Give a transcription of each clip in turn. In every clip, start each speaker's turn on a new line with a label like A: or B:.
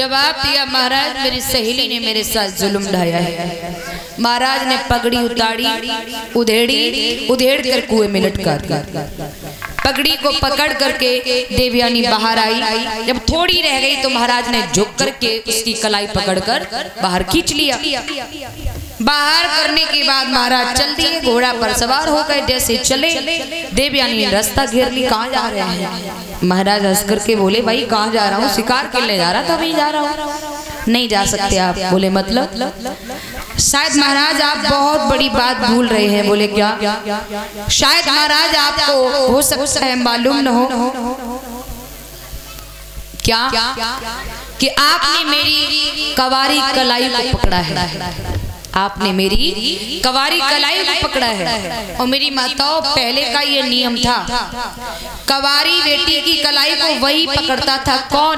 A: जवाब दिया, महाराज मेरी सहेली ने मेरे साथ जुल्म ढाया है। महाराज ने पगड़ी उतारी, उधेड़ कर कुएं में लटका दिया। पगड़ी को पकड़ करके देवयानी बाहर आई। जब थोड़ी रह गई तो महाराज ने झुक करके उसकी कलाई पकड़कर बाहर खींच लिया। बाहर करने के बाद महाराज चल दिए, घोड़ा पर सवार हो गए। जैसे चले देवयानी ने रास्ता घेर ली, कहाँ जा रहे हैं? महाराज हंस करके बोले, भाई कहाँ जा रहा हूँ? शिकार खेलने जा रहा था, वही जा रहा हूँ। नहीं जा सकते आप। बोले मतलब? शायद महाराज आप बहुत बड़ी बात भूल रहे हैं। बोले क्या? शायद महाराज आपको हो सकता है मालूम न हो क्या कि आपने मेरी कवारी कलाई को पकड़ा है। आपने मेरी कवारी कलाई को पकड़ा है। और मेरी माताओं, पहले का ये नियम था, कवारी बेटी की कलाई को वही पकड़ता था। कौन?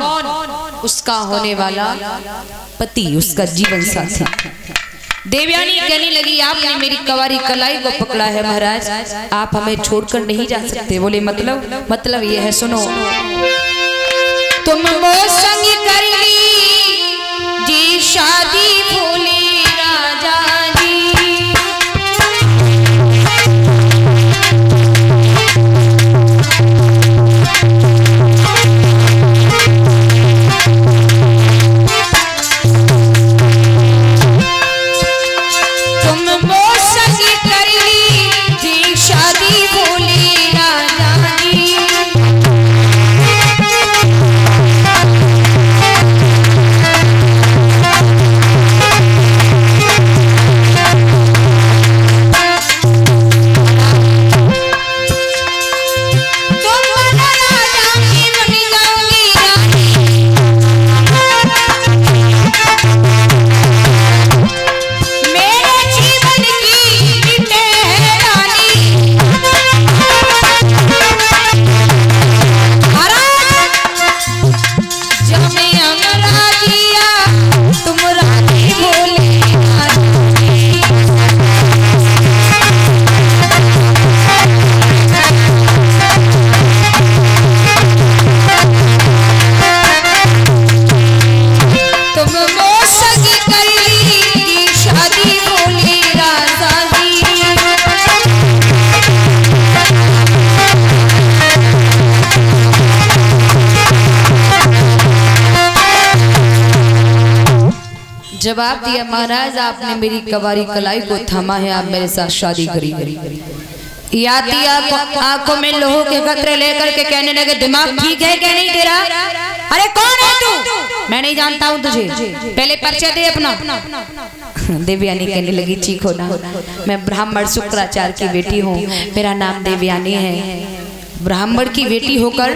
A: उसका होने वाला पति, उसका जीवन साथी। देवयानी कहने लगी, आपने मेरी कवारी कलाई को पकड़ा है महाराज, आप हमें छोड़कर नहीं जा सकते। बोले मतलब? मतलब ये है, सुनो। तुम वो संग कर ली जी शादी भूली राजा जवाब दिया, महाराज आपने मेरी कवारी कलाई को थामा है, आप मेरे साथ शादी करी। याती आंखों में लोहो के कतरे लेकर के कहने लगे, दिमाग ठीक है क्या नहीं तेरा? अरे कौन है तू? मैं नहीं जानता हूँ तुझे, पहले परिचय दे अपना। देवयानी कहने लगी, ठीक हो ना, मैं ब्राह्मण शुक्राचार्य की बेटी हूँ, मेरा नाम देवयानी है। ब्राह्मण की बेटी होकर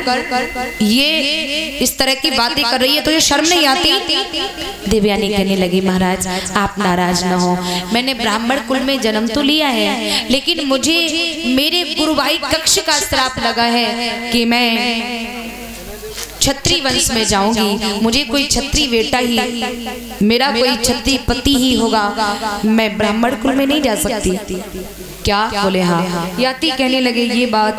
A: ये इस तरह की बातें कर रही है, तो ये शर्म नहीं आती? देवयानी कहने लगी, महाराज आप नाराज न हो, मैंने ब्राह्मण कुल में जन्म तो लिया है, लेकिन मुझे मेरे गुरुभाई कक्ष का श्राप लगा है कि मैं क्षत्रिय वंश में जाऊंगी, मुझे कोई क्षत्रिय बेटा ही, मेरा कोई क्षत्रिय पति ही होगा, मैं ब्राह्मण कुल में नहीं जा सकती। क्या? बोले हाँ। याती कहने लगे, ये बात